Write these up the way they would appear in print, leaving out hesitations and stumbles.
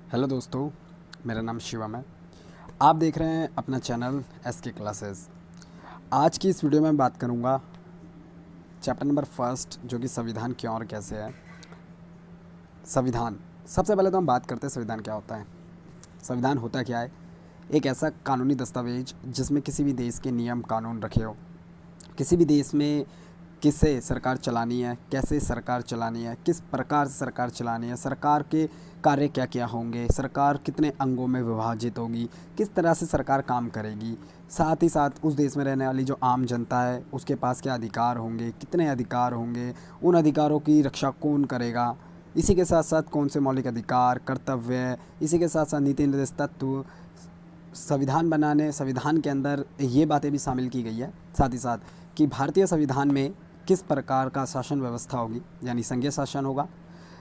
Hello दोस्तों, मेरा नाम शिवम है। आप देख रहे हैं अपना चैनल SK क्लासेस। आज की इस वीडियो में मैं बात करूंगा चैप्टर नंबर फर्स्ट, जो कि संविधान क्यों और कैसे है। संविधान, सबसे पहले तो हम बात करते हैं संविधान क्या होता है। संविधान होता क्या है? एक ऐसा कानूनी दस्तावेज जिसमें किसी भी देश के नियम कानून रखे हो। किसी भी देश में किससे सरकार चलानी है, कैसे सरकार चलानी है, किस प्रकार से सरकार चलानी है, सरकार के कार्य क्या क्या होंगे, सरकार कितने अंगों में विभाजित होगी, किस तरह से सरकार काम करेगी, साथ ही साथ उस देश में रहने वाली जो आम जनता है उसके पास क्या अधिकार होंगे, कितने अधिकार होंगे, उन अधिकारों की रक्षा कौन करेगा, इसी के साथ साथ कौन से मौलिक अधिकार कर्तव्य, इसी के साथ साथ नीति निर्देश तत्व। संविधान के अंदर ये बातें भी शामिल की गई है, साथ ही साथ कि भारतीय संविधान में किस प्रकार का शासन व्यवस्था होगी, यानी संघीय शासन होगा।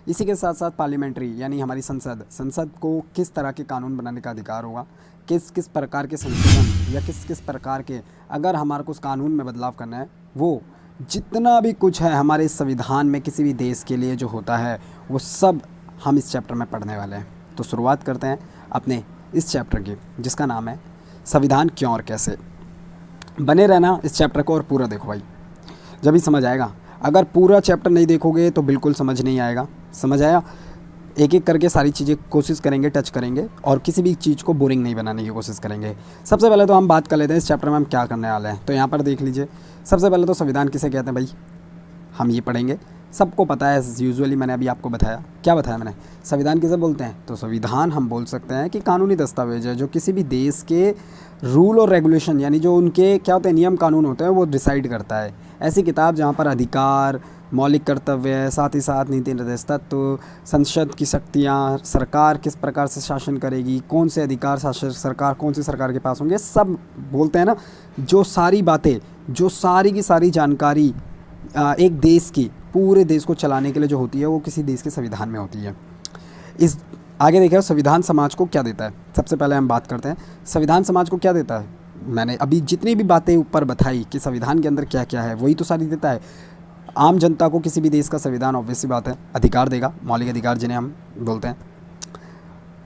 इसी के साथ साथ पार्लियामेंट्री यानी हमारी संसद को किस तरह के कानून बनाने का अधिकार होगा, किस किस प्रकार के संशोधन या किस किस प्रकार के, अगर हमारे को उस कानून में बदलाव करना है, वो जितना भी कुछ है हमारे संविधान में किसी भी देश के लिए जो होता है वो सब हम इस चैप्टर में पढ़ने वाले हैं। तो शुरुआत करते हैं अपने इस चैप्टर की, जिसका नाम है संविधान क्यों और कैसे। बने रहना इस चैप्टर को और पूरा देखो भाई, जब ही समझ आएगा। अगर पूरा चैप्टर नहीं देखोगे तो बिल्कुल समझ नहीं आएगा। समझ आया? एक एक करके सारी चीज़ें कोशिश करेंगे, टच करेंगे और किसी भी चीज़ को बोरिंग नहीं बनाने की कोशिश करेंगे। सबसे पहले तो हम बात कर लेते हैं इस चैप्टर में हम क्या करने वाले हैं। तो यहाँ पर देख लीजिए, सबसे पहले तो संविधान किसे कहते हैं भाई, हम ये पढ़ेंगे। सबको पता है, यूजुअली मैंने अभी आपको बताया। क्या बताया मैंने? संविधान किसे बोलते हैं? तो संविधान हम बोल सकते हैं कि कानूनी दस्तावेज है जो किसी भी देश के रूल और रेगुलेशन, यानी जो उनके क्या होते हैं नियम कानून होते हैं, वो डिसाइड करता है। ऐसी किताब जहाँ पर अधिकार, मौलिक कर्तव्य, साथ ही साथ नीति निर्देश तत्व, संसद की शक्तियाँ, सरकार किस प्रकार से शासन करेगी, कौन से अधिकार सरकार कौन सी सरकार के पास होंगे, सब बोलते हैं ना। जो सारी बातें, जो सारी की सारी जानकारी एक देश की, पूरे देश को चलाने के लिए जो होती है, वो किसी देश के संविधान में होती है। इस आगे देखिए संविधान समाज को क्या देता है। सबसे पहले हम बात करते हैं संविधान समाज को क्या देता है। मैंने अभी जितनी भी बातें ऊपर बताई कि संविधान के अंदर क्या क्या है, वही तो सारी देता है। आम जनता को किसी भी देश का संविधान ऑब्वियस सी बात है अधिकार देगा, मौलिक अधिकार जिन्हें हम बोलते हैं।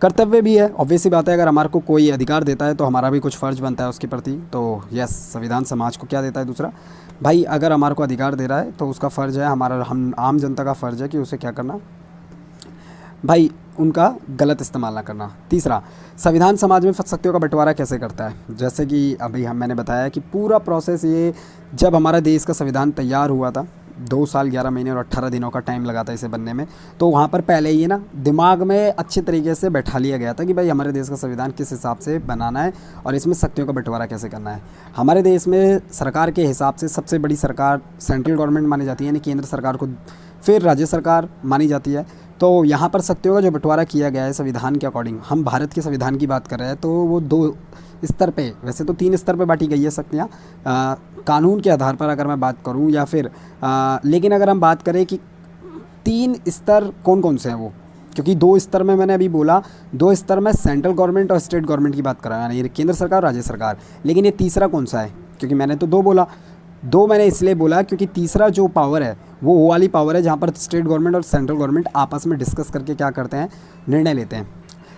कर्तव्य भी है, ऑब्वियस सी बात है। अगर हमारे को कोई अधिकार देता है तो हमारा भी कुछ फ़र्ज बनता है उसके प्रति। तो यस, संविधान समाज को क्या देता है? दूसरा भाई, अगर हमारे को अधिकार दे रहा है तो उसका फ़र्ज़ है, हमारा, हम आम जनता का फ़र्ज़ है कि उसे क्या करना भाई, उनका गलत इस्तेमाल ना करना। तीसरा, संविधान समाज में शक्तियों का बंटवारा कैसे करता है। जैसे कि अभी मैंने बताया कि पूरा प्रोसेस ये, जब हमारा देश का संविधान तैयार हुआ था, 2 साल 11 महीने और 18 दिनों का टाइम लगा था इसे बनने में। तो वहाँ पर पहले ये ना दिमाग में अच्छे तरीके से बैठा लिया गया था कि भाई हमारे देश का संविधान किस हिसाब से बनाना है और इसमें शक्तियों का बंटवारा कैसे करना है। हमारे देश में सरकार के हिसाब से सबसे बड़ी सरकार सेंट्रल गवर्नमेंट मानी जाती है, यानी केंद्र सरकार को, फिर राज्य सरकार मानी जाती है। तो यहाँ पर शक्तियों का जो बंटवारा किया गया है संविधान के अकॉर्डिंग, हम भारत के संविधान की बात कर रहे हैं, तो वो 2 स्तर पे, वैसे तो 3 स्तर पे बांटी गई है शक्तियाँ कानून के आधार पर, अगर मैं बात करूँ, या फिर लेकिन अगर हम बात करें कि 3 स्तर कौन कौन से हैं वो, क्योंकि 2 स्तर में मैंने अभी बोला, 2 स्तर में सेंट्रल गवर्नमेंट और स्टेट गवर्नमेंट की बात कर रहा है, यानी केंद्र सरकार, राज्य सरकार। लेकिन ये तीसरा कौन सा है? क्योंकि मैंने तो 2 बोला, 2 मैंने इसलिए बोला क्योंकि तीसरा जो पावर है वो वाली पावर है जहाँ पर स्टेट गवर्नमेंट और सेंट्रल गवर्नमेंट आपस में डिस्कस करके क्या करते हैं, निर्णय लेते हैं।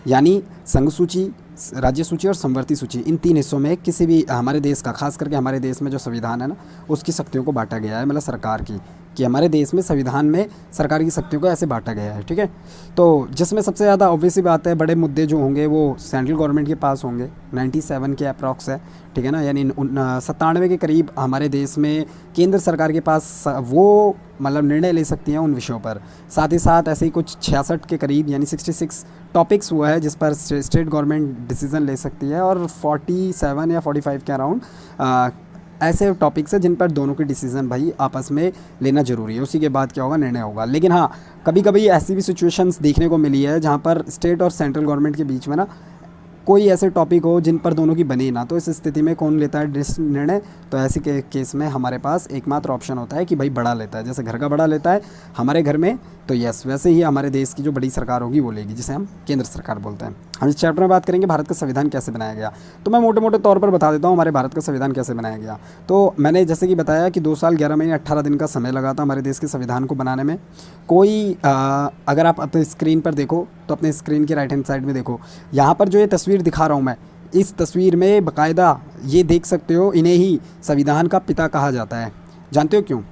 यानी संघ सूची, राज्य सूची और समवर्ती सूची, इन 3 हिस्सों में किसी भी हमारे देश का, खास करके हमारे देश में जो संविधान है ना, उसकी शक्तियों को बांटा गया है, मतलब सरकार की, कि हमारे देश में संविधान में सरकार की शक्तियों को ऐसे बांटा गया है। ठीक है, तो जिसमें सबसे ज़्यादा ऑब्वियसली बात है, बड़े मुद्दे जो होंगे वो सेंट्रल गवर्नमेंट के पास होंगे, 97 के अप्रॉक्स है। ठीक है ना, यानी 97 के करीब हमारे देश में केंद्र सरकार के पास वो मतलब निर्णय ले सकती हैं उन विषयों पर। साथ ही साथ ऐसे ही कुछ 66 के करीब, यानी 66 टॉपिक्स हुआ है जिस पर स्टेट गवर्नमेंट डिसीजन ले सकती है, और 47 या 45 के अराउंड ऐसे टॉपिक्स है जिन पर दोनों के डिसीजन भाई आपस में लेना ज़रूरी है। उसी के बाद क्या होगा, निर्णय होगा। लेकिन हाँ, कभी कभी ऐसी भी सिचुएशंस देखने को मिली है जहाँ पर स्टेट और सेंट्रल गवर्नमेंट के बीच में ना कोई ऐसे टॉपिक हो जिन पर दोनों की बनी ना, तो इस स्थिति में कौन लेता है निर्णय? तो ऐसे केस में हमारे पास एकमात्र ऑप्शन होता है कि भाई बड़ा लेता है, जैसे घर का बड़ा लेता है हमारे घर में, तो यस, वैसे ही हमारे देश की जो बड़ी सरकार होगी वो लेगी, जिसे हम केंद्र सरकार बोलते हैं। हम इस चैप्टर में बात करेंगे भारत का संविधान कैसे बनाया गया। तो मैं मोटे मोटे तौर पर बता देता हूँ हमारे भारत का संविधान कैसे बनाया गया। तो मैंने जैसे कि बताया कि 2 साल 11 महीने 18 दिन का समय लगा था हमारे देश के संविधान को बनाने में। अगर आप अपने स्क्रीन पर देखो तो अपने स्क्रीन की राइट हैंड साइड में देखो, यहाँ पर जो ये तस्वीर दिखा रहा हूँ मैं, इस तस्वीर में बाकायदा ये देख सकते हो, इन्हें ही संविधान का पिता कहा जाता है। जानते हो क्यों?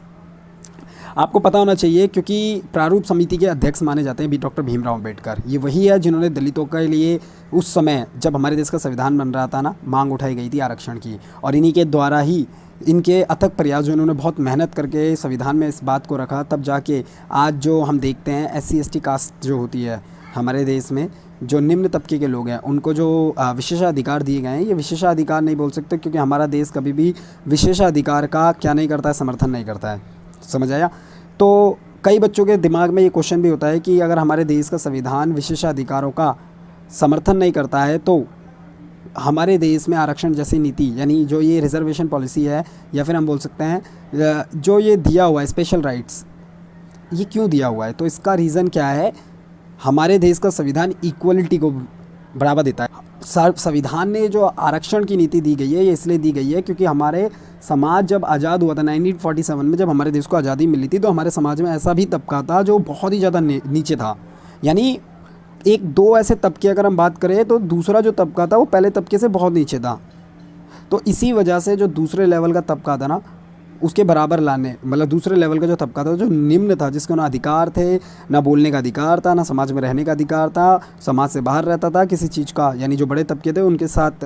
आपको पता होना चाहिए, क्योंकि प्रारूप समिति के अध्यक्ष माने जाते हैं भी डॉक्टर भीमराव अम्बेडकर। ये वही है जिन्होंने दलितों के लिए उस समय जब हमारे देश का संविधान बन रहा था ना, मांग उठाई गई थी आरक्षण की, और इन्हीं के द्वारा ही, इनके अथक प्रयास जो इन्होंने बहुत मेहनत करके संविधान में इस बात को रखा, तब जाके आज जो हम देखते हैं SC ST कास्ट जो होती है हमारे देश में, जो निम्न तबके के लोग हैं, उनको जो विशेषाधिकार दिए गए हैं, ये विशेषाधिकार नहीं बोल सकते, क्योंकि हमारा देश कभी भी विशेषाधिकार का क्या नहीं करता है, समर्थन नहीं करता है। समझ आया? तो कई बच्चों के दिमाग में ये क्वेश्चन भी होता है कि अगर हमारे देश का संविधान विशेषाधिकारों का समर्थन नहीं करता है, तो हमारे देश में आरक्षण जैसी नीति, यानी जो ये रिजर्वेशन पॉलिसी है, या फिर हम बोल सकते हैं जो ये दिया हुआ है स्पेशल राइट्स, ये क्यों दिया हुआ है? तो इसका रीज़न क्या है? हमारे देश का संविधान इक्वलिटी को बढ़ावा देता है। संविधान ने जो आरक्षण की नीति दी गई है, ये इसलिए दी गई है क्योंकि हमारे समाज जब आज़ाद हुआ था 1947 में, जब हमारे देश को आज़ादी मिली थी, तो हमारे समाज में ऐसा भी तबका था जो बहुत ही ज़्यादा नीचे था। यानी एक दो ऐसे तबके अगर हम बात करें, तो दूसरा जो तबका था वो पहले तबके से बहुत नीचे था। तो इसी वजह से जो दूसरे लेवल का तबका था ना, उसके बराबर लाने, मतलब दूसरे लेवल का जो तबका था, जो निम्न था, जिसको ना अधिकार थे, ना बोलने का अधिकार था, ना समाज में रहने का अधिकार था, समाज से बाहर रहता था किसी चीज़ का, यानी जो बड़े तबके थे उनके साथ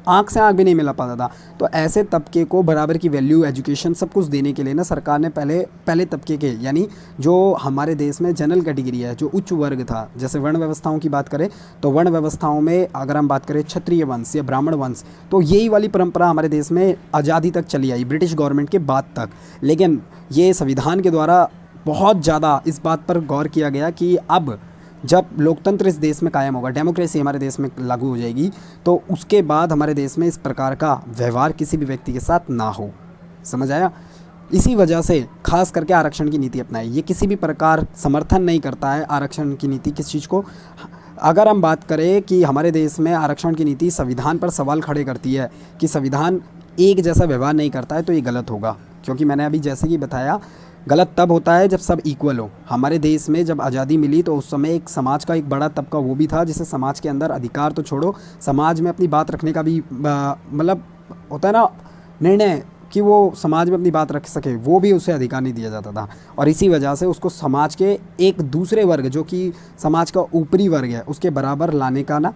आँख से आँख भी नहीं मिला पाता था। तो ऐसे तबके को बराबर की वैल्यू, एजुकेशन, सब कुछ देने के लिए ना सरकार ने पहले तबके के, यानी जो हमारे देश में जनरल कैटेगरी है, जो उच्च वर्ग था, जैसे वर्ण व्यवस्थाओं की बात करें तो वर्ण व्यवस्थाओं में अगर हम बात करें क्षत्रिय वंश या ब्राह्मण वंश, तो यही वाली परंपरा हमारे देश में आज़ादी तक चली आई, ब्रिटिश गवर्नमेंट के बाद तक। लेकिन ये संविधान के द्वारा बहुत ज़्यादा इस बात पर गौर किया गया कि अब जब लोकतंत्र इस देश में कायम होगा, डेमोक्रेसी हमारे देश में लागू हो जाएगी, तो उसके बाद हमारे देश में इस प्रकार का व्यवहार किसी भी व्यक्ति के साथ ना हो। समझ आया? इसी वजह से खास करके आरक्षण की नीति अपनाई। ये किसी भी प्रकार समर्थन नहीं करता है आरक्षण की नीति किस चीज़ को। अगर हम बात करें कि हमारे देश में आरक्षण की नीति संविधान पर सवाल खड़े करती है कि संविधान एक जैसा व्यवहार नहीं करता है, तो ये गलत होगा, क्योंकि मैंने अभी जैसे कि बताया, गलत तब होता है जब सब इक्वल हो। हमारे देश में जब आज़ादी मिली तो उस समय एक समाज का एक बड़ा तबका वो भी था जिसे समाज के अंदर अधिकार तो छोड़ो, समाज में अपनी बात रखने का भी मतलब होता है ना निर्णय, कि वो समाज में अपनी बात रख सके, वो भी उसे अधिकार नहीं दिया जाता था। और इसी वजह से उसको समाज के एक दूसरे वर्ग, जो कि समाज का ऊपरी वर्ग है, उसके बराबर लाने का ना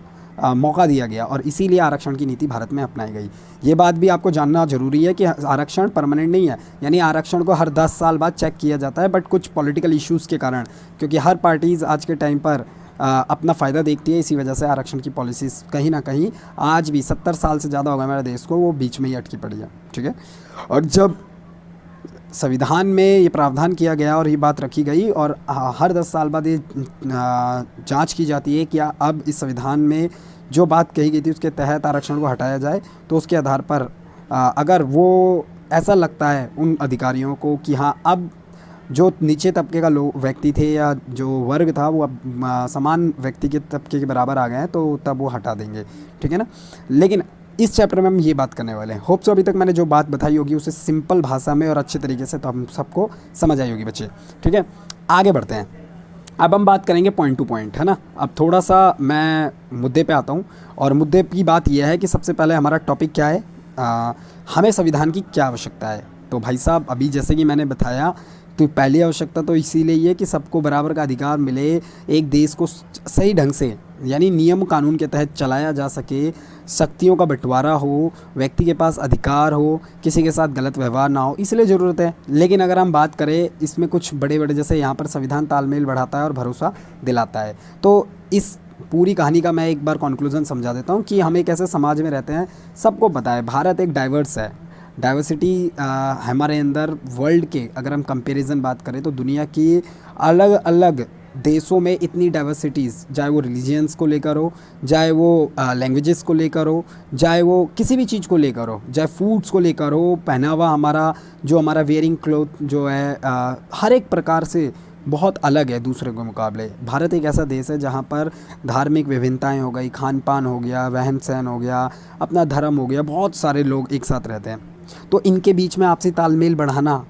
मौका दिया गया, और इसीलिए आरक्षण की नीति भारत में अपनाई गई। ये बात भी आपको जानना जरूरी है कि आरक्षण परमानेंट नहीं है, यानी आरक्षण को हर 10 साल बाद चेक किया जाता है, बट कुछ पॉलिटिकल इश्यूज़ के कारण, क्योंकि हर पार्टीज़ आज के टाइम पर अपना फ़ायदा देखती है, इसी वजह से आरक्षण की पॉलिसीज़ कहीं ना कहीं आज भी 70 साल से ज़्यादा हो गया हमारे देश को, वो बीच में ही अटकी पड़ी है। ठीक है, और जब संविधान में ये प्रावधान किया गया और ये बात रखी गई, और हर 10 साल बाद ये जांच की जाती है कि अब इस संविधान में जो बात कही गई थी उसके तहत आरक्षण को हटाया जाए, तो उसके आधार पर अगर वो ऐसा लगता है उन अधिकारियों को कि हाँ, अब जो नीचे तबके का व्यक्ति थे या जो वर्ग था वो अब समान व्यक्ति के तबके के बराबर आ गए हैं, तो तब वो हटा देंगे। ठीक है ना? लेकिन इस चैप्टर में हम ये बात करने वाले हैं। होप सो अभी तक मैंने जो बात बताई होगी उसे सिंपल भाषा में और अच्छे तरीके से तो हम सबको समझ आई होगी बच्चे। ठीक है, आगे बढ़ते हैं। अब हम बात करेंगे पॉइंट टू पॉइंट, है ना। अब थोड़ा सा मैं मुद्दे पे आता हूँ, और मुद्दे की बात यह है कि सबसे पहले हमारा टॉपिक क्या है, हमें संविधान की क्या आवश्यकता है। तो भाई साहब, अभी जैसे कि मैंने बताया, तो पहली आवश्यकता तो इसीलिए ये कि सबको बराबर का अधिकार मिले, एक देश को सही ढंग से यानी नियम कानून के तहत चलाया जा सके, शक्तियों का बंटवारा हो, व्यक्ति के पास अधिकार हो, किसी के साथ गलत व्यवहार ना हो, इसलिए ज़रूरत है। लेकिन अगर हम बात करें इसमें कुछ बड़े बड़े, जैसे यहाँ पर संविधान तालमेल बढ़ाता है और भरोसा दिलाता है, तो इस पूरी कहानी का मैं एक बार कंक्लूजन समझा देता हूँ कि हम एक ऐसे समाज में रहते हैं, सबको पता है भारत एक डाइवर्स है, डाइवर्सिटी हमारे अंदर वर्ल्ड के अगर हम कंपैरिजन बात करें तो दुनिया की अलग अलग देशों में इतनी डाइवर्सिटीज़, चाहे वो रिलीजियंस को लेकर हो, चाहे वो लैंग्वेजेस को लेकर हो, चाहे वो किसी भी चीज़ को लेकर हो, चाहे फूड्स को लेकर हो, पहनावा हमारा, जो हमारा वेयरिंग क्लोथ जो है, हर एक प्रकार से बहुत अलग है दूसरे के मुकाबले। भारत एक ऐसा देश है जहाँ पर धार्मिक विभिन्नताएं हो गई, खान पान हो गया, रहन सहन हो गया, अपना धर्म हो गया, बहुत सारे लोग एक साथ रहते हैं। तो इनके बीच में आपसी तालमेल बढ़ाना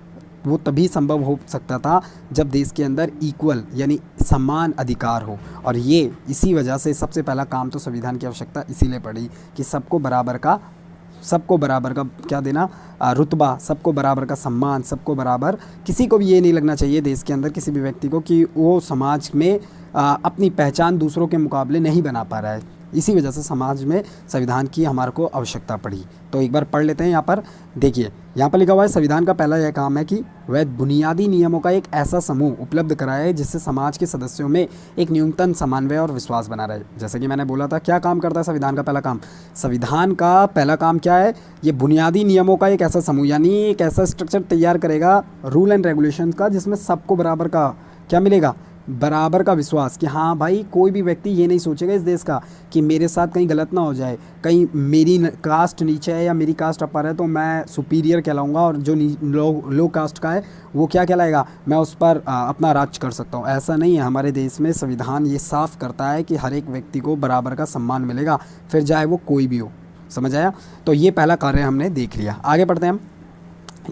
वो तभी संभव हो सकता था जब देश के अंदर इक्वल यानी समान अधिकार हो। और ये इसी वजह से सबसे पहला काम तो संविधान की आवश्यकता इसीलिए पड़ी कि सबको बराबर का क्या देना, रुतबा, सबको बराबर का सम्मान, सबको बराबर, किसी को भी ये नहीं लगना चाहिए देश के अंदर किसी भी व्यक्ति को कि वो समाज में अपनी पहचान दूसरों के मुकाबले नहीं बना पा रहा है। इसी वजह से समाज में संविधान की हमारे को आवश्यकता पड़ी। तो एक बार पढ़ लेते हैं। यहाँ पर देखिए, यहाँ पर लिखा हुआ है संविधान का पहला यह काम है कि वह बुनियादी नियमों का एक ऐसा समूह उपलब्ध कराए जिससे समाज के सदस्यों में एक न्यूनतम समन्वय और विश्वास बना रहे। जैसे कि मैंने बोला था, क्या काम करता है संविधान का पहला काम? संविधान का पहला काम क्या है? ये बुनियादी नियमों का एक ऐसा समूह यानी एक ऐसा स्ट्रक्चर तैयार करेगा रूल एंड रेगुलेशन का जिसमें सबको बराबर का क्या मिलेगा? बराबर का विश्वास कि हाँ भाई, कोई भी व्यक्ति ये नहीं सोचेगा इस देश का कि मेरे साथ कहीं गलत ना हो जाए, कहीं मेरी कास्ट नीचे है या मेरी कास्ट अपर है तो मैं सुपीरियर कहलाऊंगा और जो लो कास्ट का है वो क्या कहलाएगा, मैं उस पर अपना राज कर सकता हूँ। ऐसा नहीं है। हमारे देश में संविधान ये साफ करता है कि हर एक व्यक्ति को बराबर का सम्मान मिलेगा, फिर चाहे वो कोई भी हो। समझ आया? तो ये पहला कार्य हमने देख लिया। आगे बढ़ते हैं हम।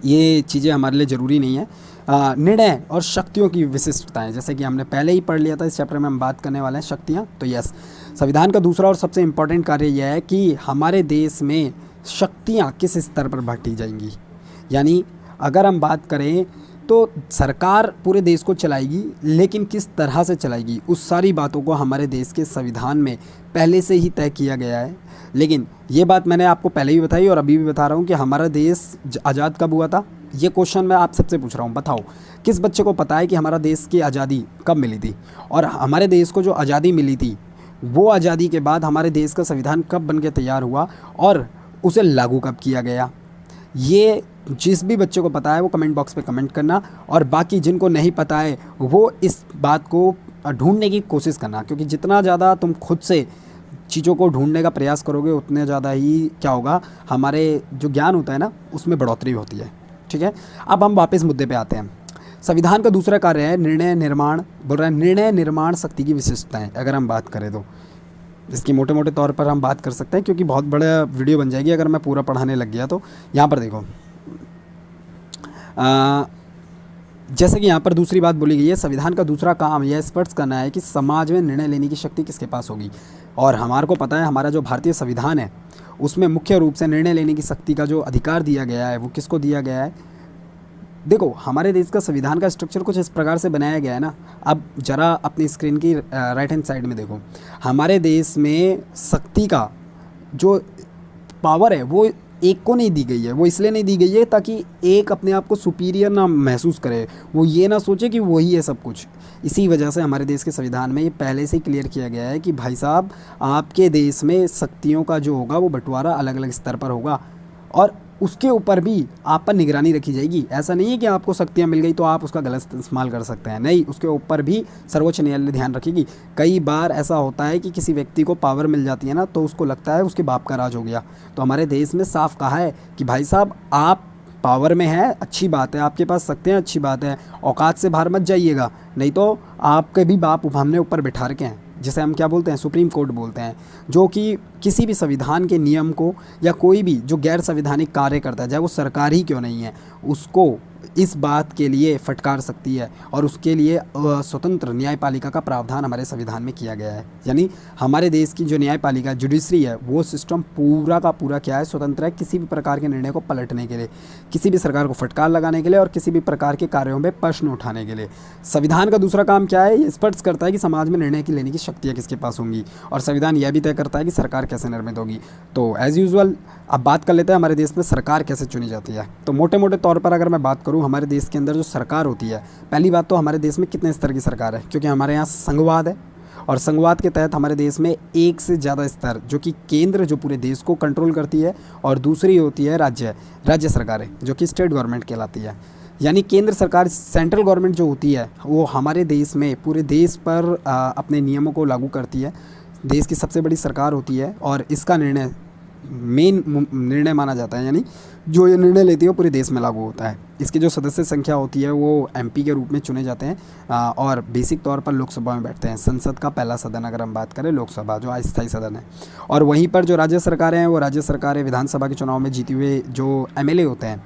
ये चीज़ें हमारे लिए ज़रूरी नहीं है। निर्णय और शक्तियों की विशिष्टताएं, जैसे कि हमने पहले ही पढ़ लिया था, इस चैप्टर में हम बात करने वाले हैं शक्तियाँ। तो यस, संविधान का दूसरा और सबसे इम्पॉर्टेंट कार्य यह है कि हमारे देश में शक्तियाँ किस स्तर पर बांटी जाएंगी। यानी अगर हम बात करें तो सरकार पूरे देश को चलाएगी, लेकिन किस तरह से चलाएगी उस सारी बातों को हमारे देश के संविधान में पहले से ही तय किया गया है। लेकिन ये बात मैंने आपको पहले भी बताई और अभी भी बता रहा हूँ कि हमारा देश आज़ाद कब हुआ था। ये क्वेश्चन मैं आप सबसे पूछ रहा हूँ, बताओ किस बच्चे को पता है कि हमारा देश की आज़ादी कब मिली थी? और हमारे देश को जो आज़ादी मिली थी वो आज़ादी के बाद हमारे देश का संविधान कब बन के तैयार हुआ और उसे लागू कब किया गया? ये जिस भी बच्चे को पता है वो कमेंट बॉक्स पे कमेंट करना, और बाकी जिनको नहीं पता है वो इस बात को ढूंढने की कोशिश करना, क्योंकि जितना ज़्यादा तुम खुद से चीज़ों को ढूंढने का प्रयास करोगे उतने ज़्यादा ही क्या होगा, हमारे जो ज्ञान होता है ना उसमें बढ़ोतरी होती है। ठीक है, अब हम वापस मुद्दे पे आते हैं। संविधान का दूसरा कार्य है निर्णय निर्माण। बोल रहा है निर्णय निर्माण शक्ति की विशेषताएं। अगर हम बात करें तो इसकी मोटे मोटे तौर पर हम बात कर सकते हैं, क्योंकि बहुत बड़ा वीडियो बन जाएगी अगर मैं पूरा पढ़ाने लग गया। तो यहाँ पर देखो, जैसे कि यहाँ पर दूसरी बात बोली गई है, संविधान का दूसरा काम यह स्पष्ट करना है कि समाज में निर्णय लेने की शक्ति किसके पास होगी। और हमारे को पता है हमारा जो भारतीय संविधान है उसमें मुख्य रूप से निर्णय लेने की शक्ति का जो अधिकार दिया गया है वो किसको दिया गया है। देखो, हमारे देश का संविधान का स्ट्रक्चर कुछ इस प्रकार से बनाया गया है ना। अब जरा अपनी स्क्रीन की राइट हैंड साइड में देखो, हमारे देश में शक्ति का जो पावर है वो एक को नहीं दी गई है। वो इसलिए नहीं दी गई है ताकि एक अपने आप को सुपीरियर ना महसूस करे, वो ये ना सोचे कि वही है सब कुछ। इसी वजह से हमारे देश के संविधान में ये पहले से ही क्लियर किया गया है कि भाई साहब, आपके देश में शक्तियों का जो होगा वो बंटवारा अलग अलग स्तर पर होगा और उसके ऊपर भी आप पर निगरानी रखी जाएगी। ऐसा नहीं है कि आपको शक्तियाँ मिल गई तो आप उसका गलत इस्तेमाल कर सकते हैं, नहीं, उसके ऊपर भी सर्वोच्च न्यायालय ध्यान रखेगी। कई बार ऐसा होता है कि किसी व्यक्ति को पावर मिल जाती है ना तो उसको लगता है उसके बाप का राज हो गया। तो हमारे देश में साफ कहा है कि भाई साहब, आप पावर में है, अच्छी बात है, आपके पास शक्तियाँ, अच्छी बात है, औकात से बाहर मत जाइएगा, नहीं तो आपके भी बाप हमने ऊपर बिठा रखे हैं, जिसे हम क्या बोलते हैं, सुप्रीम कोर्ट बोलते हैं, जो कि किसी भी संविधान के नियम को या कोई भी जो गैर संवैधानिक कार्य करता है, चाहे वो सरकार ही क्यों नहीं है, उसको इस बात के लिए फटकार सकती है। और उसके लिए स्वतंत्र न्यायपालिका का प्रावधान हमारे संविधान में किया गया है। यानी हमारे देश की जो न्यायपालिका जुडिशरी है वो सिस्टम पूरा का पूरा क्या है, स्वतंत्र है किसी भी प्रकार के निर्णय को पलटने के लिए, किसी भी सरकार को फटकार लगाने के लिए और किसी भी प्रकार के कार्यों में प्रश्न उठाने के लिए। संविधान का दूसरा काम क्या है, ये स्पष्ट करता है कि समाज में निर्णय की लेने की शक्तियाँ किसके पास होंगी, और संविधान यह भी तय करता है कि सरकार कैसे निर्मित होगी। तो एज़ यूजुअल अब बात कर लेते हैं हमारे देश में सरकार कैसे चुनी जाती है। तो मोटे मोटे तौर पर अगर मैं बात करूं, हमारे देश के अंदर जो सरकार होती है, पहली बात तो हमारे देश में कितने स्तर की सरकार है, क्योंकि हमारे यहाँ संघवाद है और संघवाद के तहत हमारे देश में एक से ज़्यादा स्तर, जो कि केंद्र जो पूरे देश को कंट्रोल करती है, और दूसरी होती है राज्य सरकारें, जो कि स्टेट गवर्नमेंट कहलाती है। यानी केंद्र सरकार, सेंट्रल गवर्नमेंट जो होती है वो हमारे देश में पूरे देश पर अपने नियमों को लागू करती है, देश की सबसे बड़ी सरकार होती है और इसका निर्णय मेन निर्णय माना जाता है, यानी जो ये निर्णय लेती है वो पूरे देश में लागू होता है। इसकी जो सदस्य संख्या होती है वो एमपी के रूप में चुने जाते हैं और बेसिक तौर पर लोकसभा में बैठते हैं। संसद का पहला सदन अगर हम बात करें लोकसभा जो अस्थायी सदन है, और वहीं पर जो राज्य सरकारें हैं वो राज्य सरकारें विधानसभा के चुनाव में जीते हुए जो एमएलए होते हैं,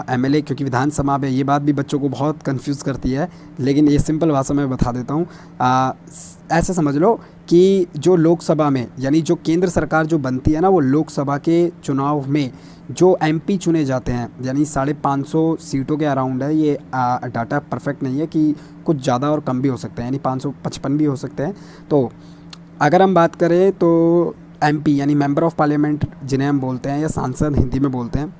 एमएलए, क्योंकि विधानसभा में ये बात भी बच्चों को बहुत कंफ्यूज करती है, लेकिन ये सिंपल भाषा में बता देता हूँ। ऐसे समझ लो कि जो लोकसभा में यानी जो केंद्र सरकार जो बनती है ना, वो लोकसभा के चुनाव में जो एमपी चुने जाते हैं, यानी 550 सीटों के अराउंड है। ये डाटा परफेक्ट नहीं है कि कुछ ज़्यादा और कम भी हो सकते हैं, यानी 555 भी हो सकते हैं। तो अगर हम बात करें तो एमपी यानी मेंबर ऑफ़ पार्लियामेंट जिन्हें हम बोलते हैं या सांसद हिंदी में बोलते हैं,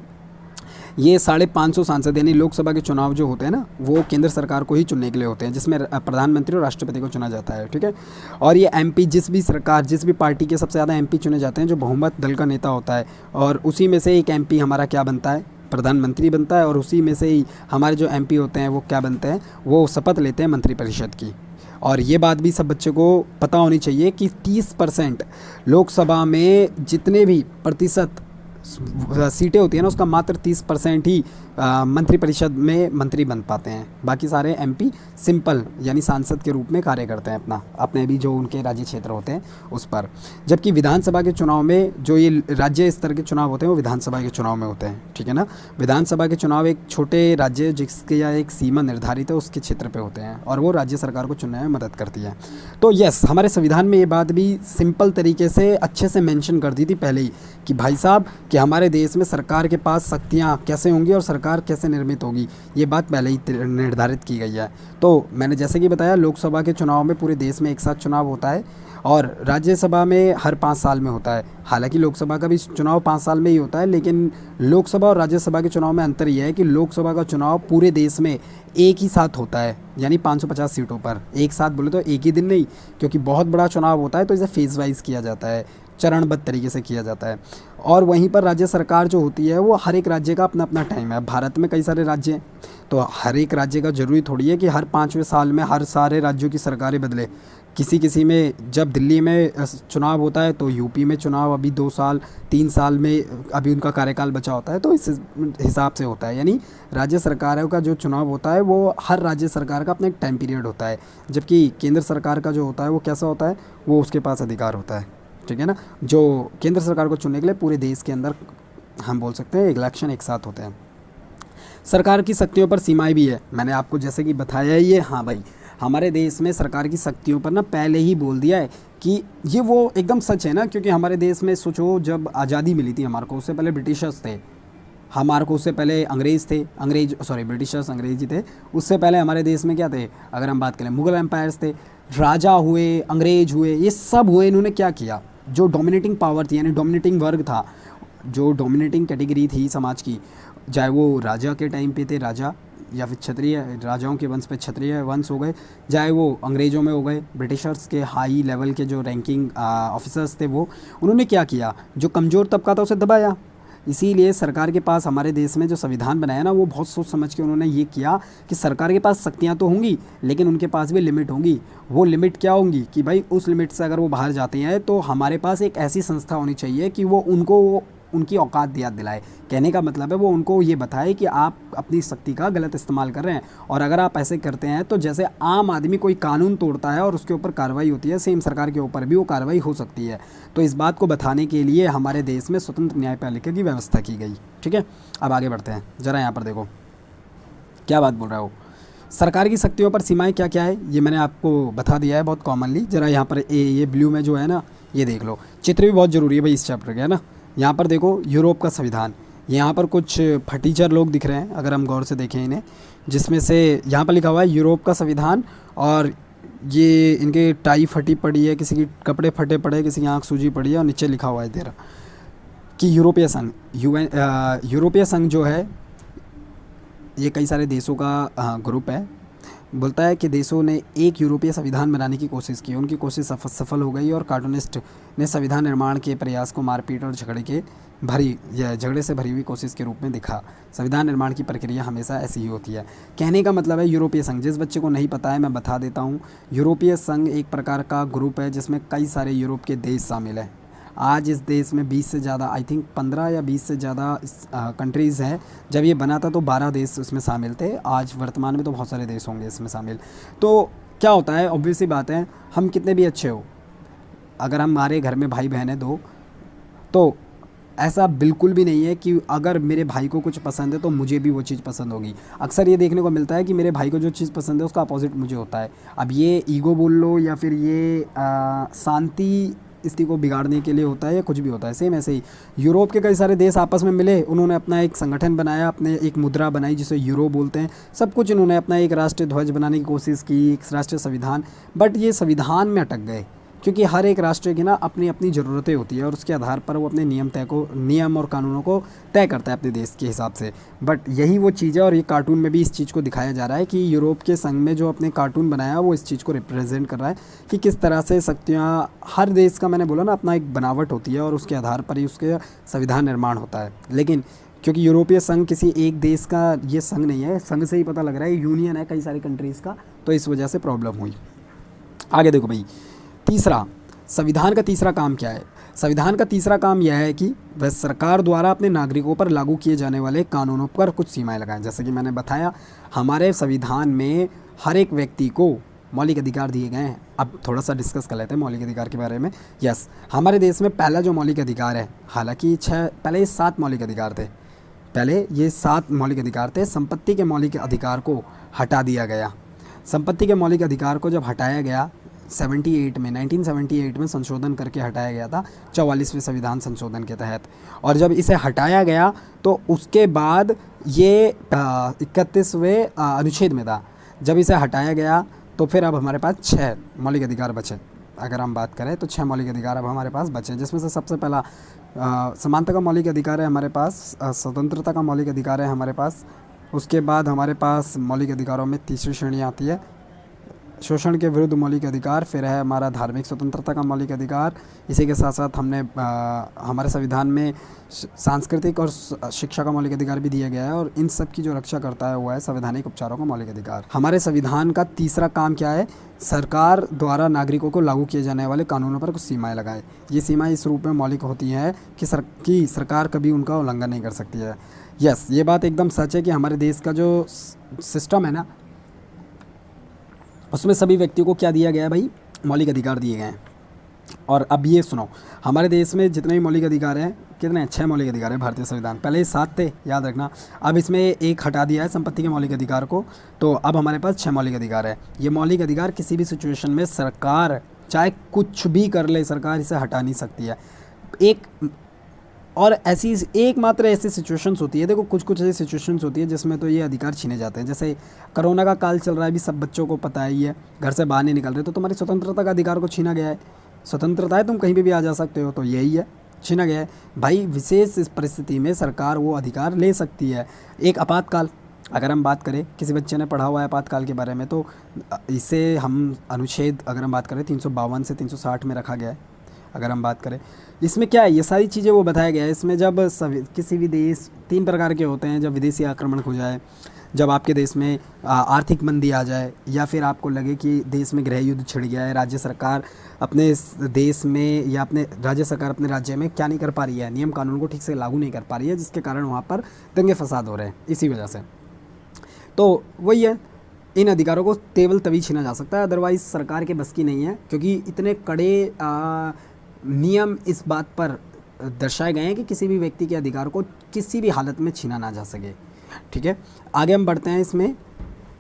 ये 550 सांसद यानी लोकसभा के चुनाव जो होते हैं ना, वो केंद्र सरकार को ही चुनने के लिए होते हैं, जिसमें प्रधानमंत्री और राष्ट्रपति को चुना जाता है, ठीक है। और ये एमपी जिस भी सरकार, जिस भी पार्टी के सबसे ज़्यादा एमपी चुने जाते हैं, जो बहुमत दल का नेता होता है, और उसी में से एक एमपी हमारा क्या बनता है, प्रधानमंत्री बनता है, और उसी में से ही हमारे जो एमपी होते हैं वो क्या बनते हैं, वो शपथ लेते हैं मंत्रिपरिषद की। और ये बात भी सब बच्चे को पता होनी चाहिए कि 30% लोकसभा में जितने भी प्रतिशत सीटें होती हैं ना, उसका मात्र 30% ही मंत्रिपरिषद में मंत्री बन पाते हैं। बाकी सारे एमपी सिंपल यानी सांसद के रूप में कार्य करते हैं अपने भी जो उनके राज्य क्षेत्र होते हैं उस पर। जबकि विधानसभा के चुनाव में जो ये राज्य स्तर के चुनाव होते हैं वो विधानसभा के चुनाव में होते हैं, ठीक है ना। विधानसभा के चुनाव एक छोटे राज्य जिसके या एक सीमा निर्धारित है उसके क्षेत्र पे होते हैं, और वो राज्य सरकार को चुनने में मदद करती है। तो यस, हमारे संविधान में ये बात भी सिंपल तरीके से अच्छे से मेंशन कर दी थी पहले ही कि भाई साहब कि हमारे देश में सरकार के पास शक्तियाँ कैसे होंगी और सरकार कैसे निर्मित होगी, ये बात पहले ही निर्धारित की गई है। तो मैंने जैसे कि बताया, लोकसभा के चुनाव में पूरे देश में एक साथ चुनाव होता है, और राज्यसभा में हर 5 साल में होता है। हालांकि लोकसभा का भी चुनाव 5 साल में ही होता है, लेकिन लोकसभा और राज्यसभा के चुनाव में अंतर यह है कि लोकसभा का चुनाव पूरे देश में एक ही साथ होता है, यानी 550 सीटों पर एक साथ, बोले तो एक ही दिन नहीं, क्योंकि बहुत बड़ा चुनाव होता है तो इसे फेज़ वाइज किया जाता है, चरणबद्ध तरीके से किया जाता है। और वहीं पर राज्य सरकार जो होती है वो हर एक राज्य का अपना अपना टाइम है। भारत में कई सारे राज्य हैं, तो हर एक राज्य का ज़रूरी थोड़ी है कि हर 5वें साल में हर सारे राज्यों की सरकारें बदले। किसी में जब दिल्ली में चुनाव होता है तो यूपी में चुनाव अभी 2 साल 3 साल में अभी उनका कार्यकाल बचा होता है, तो इस हिसाब से होता है। यानी राज्य सरकारों का जो चुनाव होता है वो हर राज्य सरकार का अपना एक टाइम पीरियड होता है, जबकि केंद्र सरकार का जो होता है वो कैसा होता है, वो उसके पास अधिकार होता है, ठीक है ना। जो केंद्र सरकार को चुनने के लिए पूरे देश के अंदर हम बोल सकते हैं इलेक्शन एक साथ होते हैं। सरकार की शक्तियों पर सीमाएं भी है, मैंने आपको जैसे कि बताया है ये। हाँ भाई, हमारे देश में सरकार की शक्तियों पर ना पहले ही बोल दिया है कि ये वो एकदम सच है ना, क्योंकि हमारे देश में सोचो जब आज़ादी मिली थी हमारे को, उससे पहले ब्रिटिशर्स थे हमारे को, उससे पहले अंग्रेज़ थे, ब्रिटिशर्स अंग्रेज ही थे। उससे पहले हमारे देश में क्या थे, अगर हम बात करें मुग़ल एम्पायर्स थे, राजा हुए, अंग्रेज हुए, ये सब हुए। इन्होंने क्या किया, जो डोमिनेटिंग पावर थी यानी डोमिनेटिंग वर्ग था, जो डोमिनेटिंग कैटेगरी थी समाज की, चाहे वो राजा के टाइम पे थे राजा, या फिर क्षत्रिय, राजाओं के वंश पे क्षत्रिय वंश हो गए, चाहे वो अंग्रेज़ों में हो गए, ब्रिटिशर्स के हाई लेवल के जो रैंकिंग ऑफिसर्स थे वो, उन्होंने क्या किया, जो कमज़ोर तबका था उसे दबाया। इसीलिए सरकार के पास हमारे देश में जो संविधान बनाया ना, वो बहुत सोच समझ के उन्होंने ये किया कि सरकार के पास शक्तियाँ तो होंगी लेकिन उनके पास भी लिमिट होंगी। वो लिमिट क्या होंगी कि भाई उस लिमिट से अगर वो बाहर जाते हैं तो हमारे पास एक ऐसी संस्था होनी चाहिए कि वो उनको उनकी औकात याद दिलाए। कहने का मतलब है वो उनको ये बताए कि आप अपनी शक्ति का गलत इस्तेमाल कर रहे हैं, और अगर आप ऐसे करते हैं तो जैसे आम आदमी कोई कानून तोड़ता है और उसके ऊपर कार्रवाई होती है, सेम सरकार के ऊपर भी वो कार्रवाई हो सकती है। तो इस बात को बताने के लिए हमारे देश में स्वतंत्र न्यायपालिका की व्यवस्था की गई, ठीक है। अब आगे बढ़ते हैं, ज़रा यहाँ पर देखो क्या बात बोल रहा हो। सरकार की शक्तियों पर सीमाएं क्या क्या है ये मैंने आपको बता दिया है बहुत कॉमनली। ज़रा यहाँ पर ये ब्लू में जो है ना, ये देख लो, चित्र भी बहुत ज़रूरी है भाई इस चैप्टर का, है ना। यहाँ पर देखो यूरोप का संविधान, यहाँ पर कुछ फटीचर लोग दिख रहे हैं अगर हम गौर से देखें इन्हें, जिसमें से यहाँ पर लिखा हुआ है यूरोप का संविधान, और ये इनके टाई फटी पड़ी है, किसी की कपड़े फटे पड़े, किसी की आँख सूजी पड़ी है, और नीचे लिखा हुआ है तेरा कि यूरोपीय संघ, यूरोपीय संघ जो है ये कई सारे देशों का ग्रुप है। बोलता है कि देशों ने एक यूरोपीय संविधान बनाने की कोशिश की, उनकी कोशिश सफल हो गई, और कार्टूनिस्ट ने संविधान निर्माण के प्रयास को मारपीट और झगड़े से भरी हुई कोशिश के रूप में दिखा। संविधान निर्माण की प्रक्रिया हमेशा ऐसी ही होती है। कहने का मतलब है यूरोपीय संघ, जिस बच्चे को नहीं पता है मैं बता देता हूँ, यूरोपीय संघ एक प्रकार का ग्रुप है जिसमें कई सारे यूरोप के देश शामिल हैं। आज इस देश में 20 से ज़्यादा, आई थिंक 15 या 20 से ज़्यादा कंट्रीज़ हैं। जब ये बना था तो 12 देश उसमें शामिल थे, आज वर्तमान में तो बहुत सारे देश होंगे इसमें शामिल। तो क्या होता है, ऑब्वियस सी बात है, हम कितने भी अच्छे हो, अगर हमारे घर में भाई बहन है दो, तो ऐसा बिल्कुल भी नहीं है कि अगर मेरे भाई को कुछ पसंद है तो मुझे भी वो चीज़ पसंद होगी। अक्सर ये देखने को मिलता है कि मेरे भाई को जो चीज़ पसंद है उसका अपोजिट मुझे होता है। अब ये ईगो बोल लो या फिर ये शांति स्थिति को बिगाड़ने के लिए होता है या कुछ भी होता है। सेम ऐसे ही यूरोप के कई सारे देश आपस में मिले, उन्होंने अपना एक संगठन बनाया, अपने एक मुद्रा बनाई जिसे यूरो बोलते हैं, सब कुछ इन्होंने अपना एक राष्ट्रीय ध्वज बनाने की कोशिश की, एक राष्ट्रीय संविधान, बट ये संविधान में अटक गए क्योंकि हर एक राष्ट्र की ना अपनी अपनी ज़रूरतें होती है और उसके आधार पर वो अपने नियम और कानूनों को तय करता है अपने देश के हिसाब से। बट यही वो चीज़ है और ये कार्टून में भी इस चीज़ को दिखाया जा रहा है कि यूरोप के संघ में जो अपने कार्टून बनाया वो इस चीज़ को रिप्रेजेंट कर रहा है कि किस तरह से शक्तियाँ, हर देश का, मैंने बोला ना, अपना एक बनावट होती है और उसके आधार पर ही उसके संविधान निर्माण होता है। लेकिन क्योंकि यूरोपीय संघ किसी एक देश का ये संघ नहीं है, संघ से ही पता लग रहा है, यूनियन है कई सारी कंट्रीज़ का, तो इस वजह से प्रॉब्लम हुई। आगे देखो भाई, तीसरा, संविधान का तीसरा काम क्या है। संविधान का तीसरा काम यह है कि वह सरकार द्वारा अपने नागरिकों पर लागू किए जाने वाले कानूनों पर कुछ सीमाएं लगाएं। जैसे कि मैंने बताया, हमारे संविधान में हर एक व्यक्ति को मौलिक अधिकार दिए गए हैं। अब थोड़ा सा डिस्कस कर लेते हैं मौलिक अधिकार के बारे में। यस, हमारे देश में पहला जो मौलिक अधिकार है, हालांकि पहले ये 7 मौलिक अधिकार थे, पहले ये 7 मौलिक अधिकार थे। संपत्ति के मौलिक अधिकार को हटा दिया गया। संपत्ति के मौलिक अधिकार को जब हटाया गया 1978 में संशोधन करके हटाया गया था 44वें संविधान संशोधन के तहत। और जब इसे हटाया गया तो उसके बाद ये 31वें अनुच्छेद में था। जब इसे हटाया गया तो फिर अब हमारे पास 6 मौलिक अधिकार बचे। अगर हम बात करें तो 6 मौलिक अधिकार अब हमारे पास बचे, जिसमें से सबसे पहला समानता का मौलिक अधिकार है हमारे पास, स्वतंत्रता का मौलिक अधिकार है हमारे पास। उसके बाद हमारे पास मौलिक अधिकारों में तीसरी श्रेणी आती है शोषण के विरुद्ध मौलिक अधिकार, फिर है हमारा धार्मिक स्वतंत्रता का मौलिक अधिकार। इसी के साथ साथ हमने हमारे संविधान में सांस्कृतिक और शिक्षा का मौलिक अधिकार भी दिया गया है और इन सब की जो रक्षा करता है वो है संवैधानिक उपचारों का मौलिक अधिकार। हमारे संविधान का तीसरा काम क्या है, सरकार द्वारा नागरिकों को लागू किए जाने वाले कानूनों पर कुछ सीमाएं लगाए। ये सीमाएं इस रूप में मौलिक होती हैं कि सरकार कभी उनका उल्लंघन नहीं कर सकती है। यस, ये बात एकदम सच है कि हमारे देश का जो सिस्टम है ना, उसमें सभी व्यक्तियों को क्या दिया गया है भाई, मौलिक अधिकार दिए गए हैं। और अब ये सुनो, हमारे देश में जितने भी मौलिक अधिकार हैं, कितने हैं, 6 मौलिक अधिकार हैं भारतीय संविधान। पहले ये 7 थे, याद रखना। अब इसमें एक हटा दिया है संपत्ति के मौलिक अधिकार को, तो अब हमारे पास 6 मौलिक अधिकार है। ये मौलिक अधिकार किसी भी सिचुएशन में सरकार चाहे कुछ भी कर ले, सरकार इसे हटा नहीं सकती है। और एकमात्र ऐसी सिचुएशंस होती है, देखो कुछ ऐसी सिचुएशंस होती है जिसमें तो ये अधिकार छीने जाते हैं। जैसे कोरोना का काल चल रहा है, भी सब बच्चों को पता ही है, घर से बाहर नहीं निकल रहे, तो तुम्हारी स्वतंत्रता का अधिकार को छीना गया है। स्वतंत्रता है, तुम कहीं भी आ जा सकते हो, तो यही है, छीना गया है भाई। विशेष इस परिस्थिति में सरकार वो अधिकार ले सकती है। एक आपातकाल, अगर हम बात करें, किसी बच्चे ने पढ़ा हुआ है आपातकाल के बारे में, तो इसे हम अनुच्छेद, अगर हम बात करें 352 से 360 में रखा गया है। अगर हम बात करें इसमें क्या है, ये सारी चीज़ें वो बताया गया है। इसमें जब किसी भी देश, 3 प्रकार के होते हैं, जब विदेशी आक्रमण हो जाए, जब आपके देश में आर्थिक मंदी आ जाए, या फिर आपको लगे कि देश में गृह युद्ध छिड़ गया है, राज्य सरकार अपने देश में या राज्य सरकार अपने राज्य में क्या नहीं कर पा रही है, नियम कानून को ठीक से लागू नहीं कर पा रही है, जिसके कारण वहाँ पर दंगे फसाद हो रहे हैं इसी वजह से। तो वही है, इन अधिकारों को केवल तभी छीना जा सकता है, अदरवाइज़ सरकार के बस की नहीं है, क्योंकि इतने कड़े नियम इस बात पर दर्शाए गए हैं कि किसी भी व्यक्ति के अधिकार को किसी भी हालत में छीना ना जा सके। ठीक है, आगे हम बढ़ते हैं इसमें।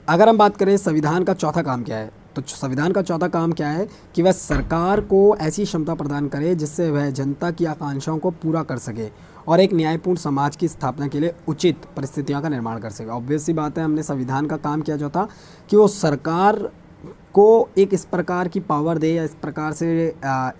अगर हम बात करें संविधान का चौथा काम क्या है, तो संविधान का चौथा काम क्या है कि वह सरकार को ऐसी क्षमता प्रदान करे जिससे वह जनता की आकांक्षाओं को पूरा कर सके और एक न्यायपूर्ण समाज की स्थापना के लिए उचित परिस्थितियों का निर्माण कर सके। ऑब्वियस सी बात है, हमने संविधान का काम किया जो था कि वो सरकार को एक इस प्रकार की पावर दे, या इस प्रकार से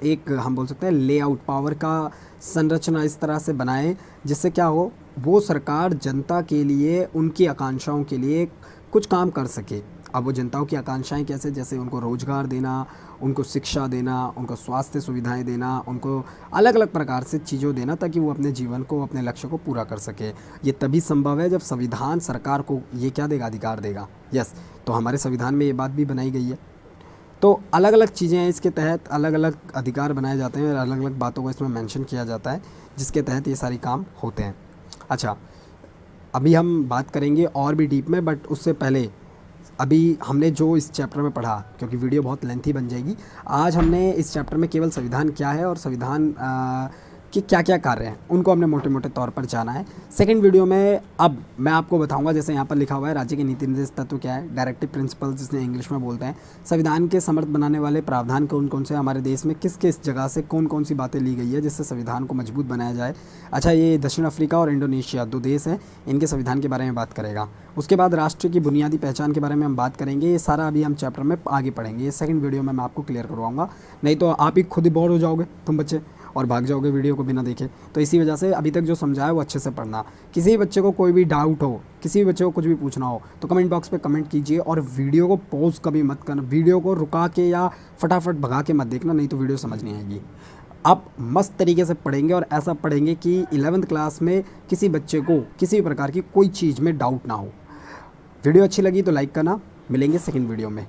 एक हम बोल सकते हैं लेआउट, पावर का संरचना इस तरह से बनाए जिससे क्या हो, वो सरकार जनता के लिए, उनकी आकांक्षाओं के लिए कुछ काम कर सके। अब वो जनताओं की आकांक्षाएं कैसे, जैसे उनको रोज़गार देना, उनको शिक्षा देना, उनको स्वास्थ्य सुविधाएं देना, उनको अलग अलग प्रकार से चीज़ों देना, ताकि वो अपने जीवन को, अपने लक्ष्य को पूरा कर सके। ये तभी संभव है जब संविधान सरकार को ये क्या देगा, अधिकार देगा। यस, तो हमारे संविधान में ये बात भी बनाई गई है। तो अलग अलग चीज़ें हैं इसके तहत, अलग अलग अधिकार बनाए जाते हैं और अलग अलग बातों को इसमें मेंशन किया जाता है जिसके तहत ये सारी काम होते हैं। अच्छा, अभी हम बात करेंगे और भी डीप में, बट उससे पहले अभी हमने जो इस चैप्टर में पढ़ा, क्योंकि वीडियो बहुत लेंथी बन जाएगी, आज हमने इस चैप्टर में केवल संविधान क्या है और संविधान कि क्या क्या कार्य हैं उनको हमने मोटे मोटे तौर पर जाना है। सेकंड वीडियो में अब मैं आपको बताऊंगा, जैसे यहाँ पर लिखा हुआ है राज्य के नीति निर्देश तत्व क्या है, डायरेक्टिव प्रिंसिपल्स जिसने इंग्लिश में बोलते हैं, संविधान के समर्थ बनाने वाले प्रावधान कौन कौन से, हमारे देश में किस किस जगह से कौन कौन सी बातें ली गई है जिससे संविधान को मजबूत बनाया जाए। अच्छा, ये दक्षिण अफ्रीका और इंडोनेशिया 2 देश हैं, इनके संविधान के बारे में बात करेगा। उसके बाद राष्ट्र की बुनियादी पहचान के बारे में हम बात करेंगे। ये सारा अभी हम चैप्टर में आगे पढ़ेंगे, ये सेकंड वीडियो में मैं आपको क्लियर करवाऊंगा, नहीं तो आप ही खुद ही बोर हो जाओगे तुम बच्चे और भाग जाओगे वीडियो को बिना देखे। तो इसी वजह से अभी तक जो समझाया वो अच्छे से पढ़ना। किसी भी बच्चे को कोई भी डाउट हो, किसी भी बच्चे को कुछ भी पूछना हो तो कमेंट बॉक्स पे कमेंट कीजिए, और वीडियो को पॉज कभी मत करना, वीडियो को रुका के या फटाफट भगा के मत देखना, नहीं तो वीडियो समझ नहीं आएगी। आप मस्त तरीके से पढ़ेंगे और ऐसा पढ़ेंगे कि 11th क्लास में किसी बच्चे को किसी भी प्रकार की कोई चीज़ में डाउट ना हो। वीडियो अच्छी लगी तो लाइक करना। मिलेंगे सेकंड वीडियो में।